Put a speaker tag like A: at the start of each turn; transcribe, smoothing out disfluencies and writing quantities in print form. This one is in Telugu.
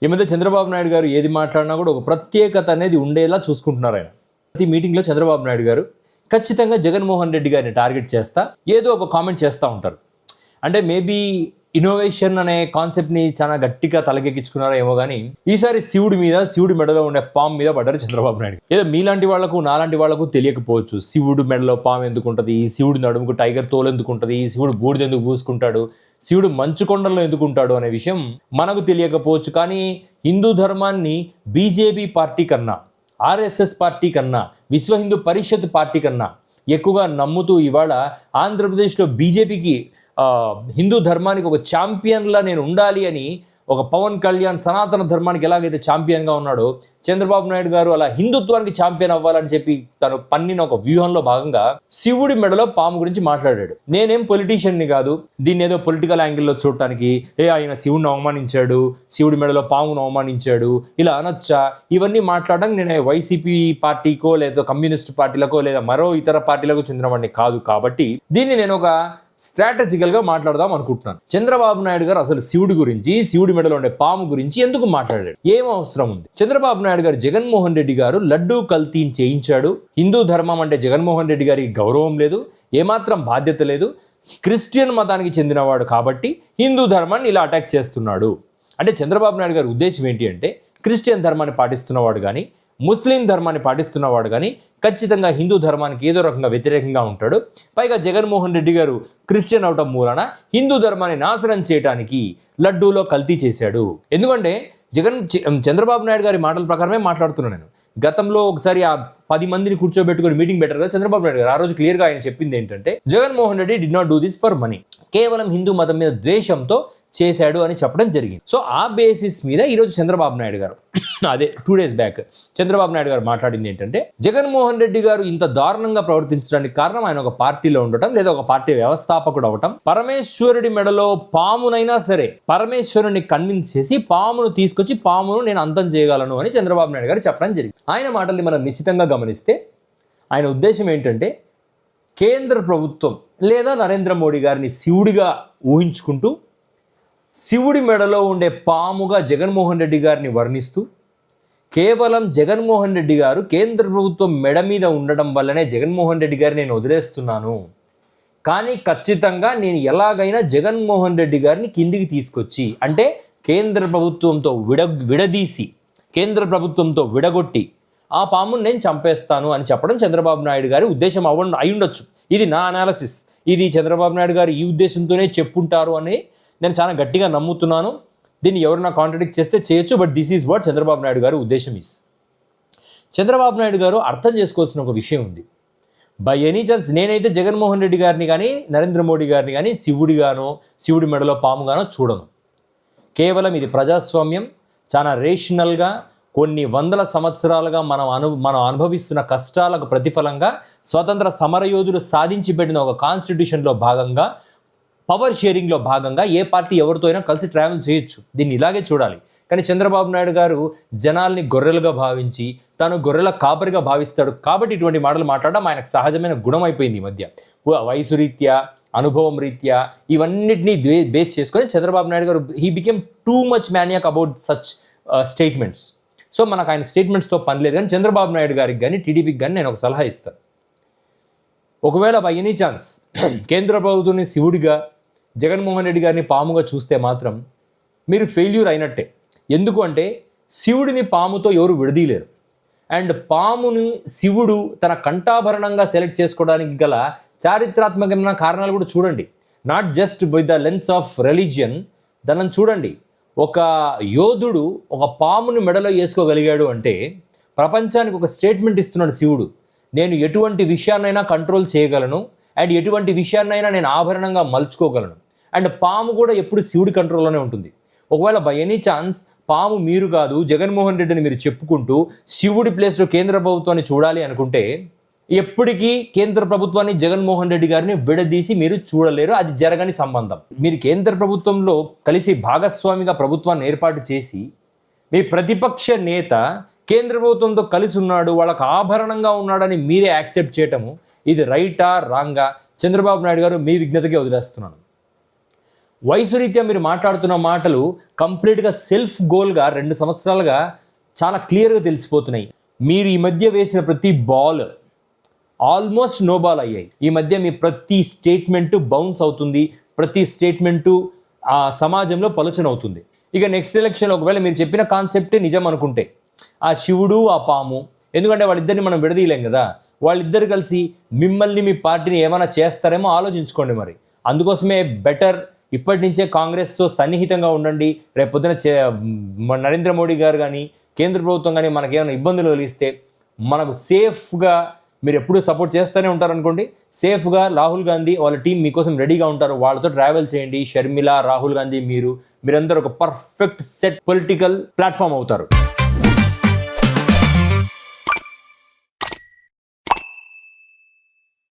A: ఈ మధ్య చంద్రబాబు నాయుడు గారు ఏది మాట్లాడినా కూడా ఒక ప్రత్యేకత అనేది ఉండేలా చూసుకుంటున్నారు ఆయన. ప్రతి మీటింగ్లో చంద్రబాబు నాయుడు గారు ఖచ్చితంగా జగన్మోహన్ రెడ్డి గారిని టార్గెట్ చేస్తా ఏదో ఒక కామెంట్ చేస్తూ ఉంటారు. అంటే మేబీ ఇన్నోవేషన్ అనే కాన్సెప్ట్ని చాలా గట్టిగా తలకెక్కించుకున్నారో ఏమో కానీ ఈసారి శివుడి మెడలో ఉండే పాము మీద పడ్డారు చంద్రబాబు నాయుడు. ఏదో మీలాంటి వాళ్లకు నాలాంటి వాళ్లకు తెలియకపోవచ్చు శివుడు మెడలో పాము ఎందుకు ఉంటుంది, శివుడి నడుముకు టైగర్ తోలు ఎందుకు ఉంటుంది, శివుడు బూడిద ఎందుకు పూసుకుంటాడు, శివుడు మంచు కొండల్లో ఎందుకుంటాడు అనే విషయం మనకు తెలియకపోవచ్చు. కానీ హిందూ ధర్మాన్ని బీజేపీ పార్టీ కన్నా, ఆర్ఎస్ఎస్ పార్టీ కన్నా, విశ్వ హిందూ పరిషత్ పార్టీ కన్నా ఎక్కువగా నమ్ముతూ ఇవాళ ఆంధ్రప్రదేశ్లో బీజేపీకి హిందూ ధర్మానికి ఒక ఛాంపియన్లా నేను ఉండాలి అని ఒక పవన్ కళ్యాణ్ సనాతన ధర్మానికి ఎలాగైతే ఛాంపియన్గా ఉన్నాడో చంద్రబాబు నాయుడు గారు అలా హిందుత్వానికి ఛాంపియన్ అవ్వాలని చెప్పి తను పన్నిన ఒక వ్యూహంలో భాగంగా శివుడి మెడలో పాము గురించి మాట్లాడాడు. నేనేం పొలిటీషియన్ని కాదు దీన్ని ఏదో పొలిటికల్ యాంగిల్లో చూడటానికి ఆయన శివుడిని అవమానించాడు, శివుడి మెడలో పామును అవమానించాడు ఇలా అనొచ్చా, ఇవన్నీ మాట్లాడడానికి నేను వైసీపీ పార్టీకో లేదా కమ్యూనిస్ట్ పార్టీలకో లేదా మరో ఇతర పార్టీలకు చెందినవాడిని కాదు. కాబట్టి దీన్ని నేను ఒక స్ట్రాటజికల్గా మాట్లాడదాం అనుకుంటున్నాను. చంద్రబాబు నాయుడు గారు అసలు శివుడి గురించి, శివుడి మెడలో ఉండే పాము గురించి ఎందుకు మాట్లాడాడు, ఏం అవసరం ఉంది? చంద్రబాబు నాయుడు గారు జగన్మోహన్ రెడ్డి గారు లడ్డూ కల్తీ చేయించాడు. హిందూ ధర్మం అంటే జగన్మోహన్ రెడ్డి గారికి గౌరవం లేదు, ఏమాత్రం బాధ్యత లేదు, క్రిస్టియన్ మతానికి చెందినవాడు కాబట్టి హిందూ ధర్మాన్ని ఇలా అటాక్ చేస్తున్నాడు అంటే చంద్రబాబు నాయుడు గారి ఉద్దేశం ఏంటి అంటే క్రిస్టియన్ ధర్మాన్ని పాటిస్తున్నవాడు కానీ, ముస్లిం ధర్మాన్ని పాటిస్తున్నవాడు కానీ ఖచ్చితంగా హిందూ ధర్మానికి ఏదో రకంగా వ్యతిరేకంగా ఉంటాడు. పైగా జగన్మోహన్ రెడ్డి గారు క్రిస్టియన్ అవటం మూలన హిందూ ధర్మాన్ని నాశనం చేయడానికి లడ్డూలో కల్తీ చేశాడు. ఎందుకంటే చంద్రబాబు నాయుడు గారి మాటల ప్రకారమే మాట్లాడుతున్నాను నేను. గతంలో ఒకసారి ఆ 10 మందిని కూర్చోబెట్టుకుని మీటింగ్ పెట్టారు కదా చంద్రబాబు నాయుడు గారు. ఆ రోజు క్లియర్గా ఆయన చెప్పింది ఏంటంటే Jaganmohan Reddy did not do this for money, కేవలం హిందూ మతం మీద ద్వేషంతో చేశాడు అని చెప్పడం జరిగింది. సో ఆ బేసిస్ మీద ఈరోజు చంద్రబాబు నాయుడు గారు అదే 2 days బ్యాక్ చంద్రబాబు నాయుడు గారు మాట్లాడింది ఏంటంటే జగన్మోహన్ రెడ్డి గారు ఇంత దారుణంగా ప్రవర్తించడానికి కారణం ఆయన ఒక పార్టీలో ఉండటం లేదా ఒక పార్టీ వ్యవస్థాపకుడు అవటం, పరమేశ్వరుడి మెడలో పామునైనా సరే పరమేశ్వరుని కన్విన్స్ చేసి పామును తీసుకొచ్చి పామును నేను అంతం చేయగలను అని చంద్రబాబు నాయుడు గారు చెప్పడం జరిగింది. ఆయన మాటల్ని మనం నిశ్చితంగా గమనిస్తే ఆయన ఉద్దేశం ఏంటంటే కేంద్ర ప్రభుత్వం లేదా నరేంద్ర మోడీ గారిని శివుడిగా ఊహించుకుంటూ శివుడి మెడలో ఉండే పాముగా జగన్మోహన్ రెడ్డి గారిని వర్ణిస్తూ కేవలం జగన్మోహన్ రెడ్డి గారు కేంద్ర ప్రభుత్వం మెడ మీద ఉండడం వల్లనే జగన్మోహన్ రెడ్డి గారిని నేను వదిలేస్తున్నాను, కానీ ఖచ్చితంగా నేను ఎలాగైనా జగన్మోహన్ రెడ్డి గారిని కిందికి తీసుకొచ్చి అంటే కేంద్ర ప్రభుత్వంతో విడదీసి కేంద్ర ప్రభుత్వంతో విడగొట్టి ఆ పామును నేను చంపేస్తాను అని చెప్పడం చంద్రబాబు నాయుడు గారి ఉద్దేశం అయ్యుండొచ్చు. ఇది నా అనాలసిస్. ఇది చంద్రబాబు నాయుడు గారు ఈ ఉద్దేశంతోనే చెప్పుంటారు అని నేను చాలా గట్టిగా నమ్ముతున్నాను. దీన్ని ఎవరైనా కాంట్రడిక్ట్ చేస్తే చేయొచ్చు, but this is what Chandrababu Naidu గారు ఉద్దేశం ఇస్. చంద్రబాబు నాయుడు గారు అర్థం చేసుకోవాల్సిన ఒక విషయం ఉంది. బై ఎనీ ఛాన్స్ నేనైతే జగన్మోహన్ రెడ్డి గారిని కానీ నరేంద్ర మోడీ గారిని కానీ శివుడిగానో శివుడి మెడలో పాముగానో చూడను. కేవలం ఇది ప్రజాస్వామ్యం, చాలా రేషనల్గా కొన్ని వందల సంవత్సరాలుగా మనం అనుభవిస్తున్న కష్టాలకు ప్రతిఫలంగా స్వతంత్ర సమరయోధులు సాధించి పెట్టిన ఒక కాన్స్టిట్యూషన్లో భాగంగా పవర్ షేరింగ్లో భాగంగా ఏ పార్టీ ఎవరితో అయినా కలిసి ట్రావెల్ చేయొచ్చు. దీన్ని ఇలాగే చూడాలి. కానీ చంద్రబాబు నాయుడు గారు జనాల్ని గొర్రెలుగా భావించి తాను గొర్రెల కాపరిగా భావిస్తాడు కాబట్టి ఇటువంటి మాటలు మాట్లాడడం ఆయనకు సహజమైన గుణం అయిపోయింది. ఈ మధ్య వయసు రీత్యా, అనుభవం రీత్యా ఇవన్నిటినీ బేస్ చేసుకొని చంద్రబాబు నాయుడు గారు he became too much maniac about such statements. So మనకు ఆయన స్టేట్మెంట్స్తో పని లేదు. కానీ చంద్రబాబు నాయుడు గారికి కానీ టీడీపీకి కానీ నేను ఒక సలహా ఇస్తాను. ఒకవేళ బై ఎనీ ఛాన్స్ కేంద్ర ప్రభుత్వాన్ని శివుడిగా జగన్మోహన్ రెడ్డి గారిని పాముగా చూస్తే మాత్రం మీరు ఫెయిల్యూర్ అయినట్టే. ఎందుకు అంటే శివుడిని పాముతో ఎవరు విడదీయలేరు. అండ్ పాముని శివుడు తన కంఠాభరణంగా సెలెక్ట్ చేసుకోవడానికి గల చారిత్రాత్మకమైన కారణాలు కూడా చూడండి. Not just with the lens of religion. దాన్ని చూడండి, ఒక యోధుడు ఒక పాముని మెడలో వేసుకోగలిగాడు అంటే ప్రపంచానికి ఒక స్టేట్మెంట్ ఇస్తున్నాడు శివుడు. నేను ఎటువంటి విషయాన్నైనా కంట్రోల్ చేయగలను అండ్ ఎటువంటి విషయాన్నైనా నేను ఆభరణంగా మలుచుకోగలను. అండ్ పాము కూడా ఎప్పుడు శివుడి కంట్రోల్లోనే ఉంటుంది. ఒకవేళ బై ఎనీ ఛాన్స్ పాము మీరు కాదు జగన్మోహన్ రెడ్డిని మీరు చెప్పుకుంటూ శివుడి ప్లేస్లో కేంద్ర ప్రభుత్వాన్ని చూడాలి అనుకుంటే ఎప్పటికీ కేంద్ర ప్రభుత్వాన్ని జగన్మోహన్ రెడ్డి గారిని విడదీసి మీరు చూడలేరు. అది జరగని సంబంధం. మీరు కేంద్ర ప్రభుత్వంలో కలిసి భాగస్వామిగా ప్రభుత్వాన్ని ఏర్పాటు చేసి మీ ప్రతిపక్ష నేత కేంద్ర ప్రభుత్వంతో కలిసి ఉన్నాడు, వాళ్ళకు ఆభరణంగా ఉన్నాడని మీరే యాక్సెప్ట్ చేయటము ఇది రైటా రాంగా చంద్రబాబు నాయుడు గారు మీ విజ్ఞతకే వదిలేస్తున్నాను. వయసు రీత్యా మీరు మాట్లాడుతున్న మాటలు కంప్లీట్గా సెల్ఫ్ గోల్గా 2 సంవత్సరాలుగా చాలా క్లియర్గా తెలిసిపోతున్నాయి. మీరు ఈ మధ్య వేసిన ప్రతి బాల్ ఆల్మోస్ట్ నో బాల్ అయ్యాయి. ఈ మధ్య మీ ప్రతి స్టేట్మెంటు బౌన్స్ అవుతుంది, ప్రతి స్టేట్మెంటు ఆ సమాజంలో పలుచన అవుతుంది. ఇక నెక్స్ట్ ఎలక్షన్లో ఒకవేళ మీరు చెప్పిన కాన్సెప్టే నిజం అనుకుంటే ఆ శివుడు ఆ పాము, ఎందుకంటే వాళ్ళిద్దరిని మనం విడదీయలేం కదా, వాళ్ళిద్దరు కలిసి మిమ్మల్ని మీ పార్టీని ఏమైనా చేస్తారేమో ఆలోచించుకోండి. మరి అందుకోసమే బెటర్ ఇప్పటి నుంచే కాంగ్రెస్తో సన్నిహితంగా ఉండండి. రేపు పొద్దున నరేంద్ర మోడీ గారు కానీ కేంద్ర ప్రభుత్వం కానీ మనకేమైనా ఇబ్బందులు కలిగిస్తే మనకు సేఫ్గా మీరు ఎప్పుడూ సపోర్ట్ చేస్తూనే ఉంటారనుకోండి. సేఫ్గా రాహుల్ గాంధీ వాళ్ళ టీం మీకోసం రెడీగా ఉంటారు. వాళ్ళతో ట్రావెల్ చేయండి. షర్మిల, రాహుల్ గాంధీ, మీరందరూ ఒక పర్ఫెక్ట్ సెట్ పొలిటికల్ ప్లాట్ఫామ్ అవుతారు.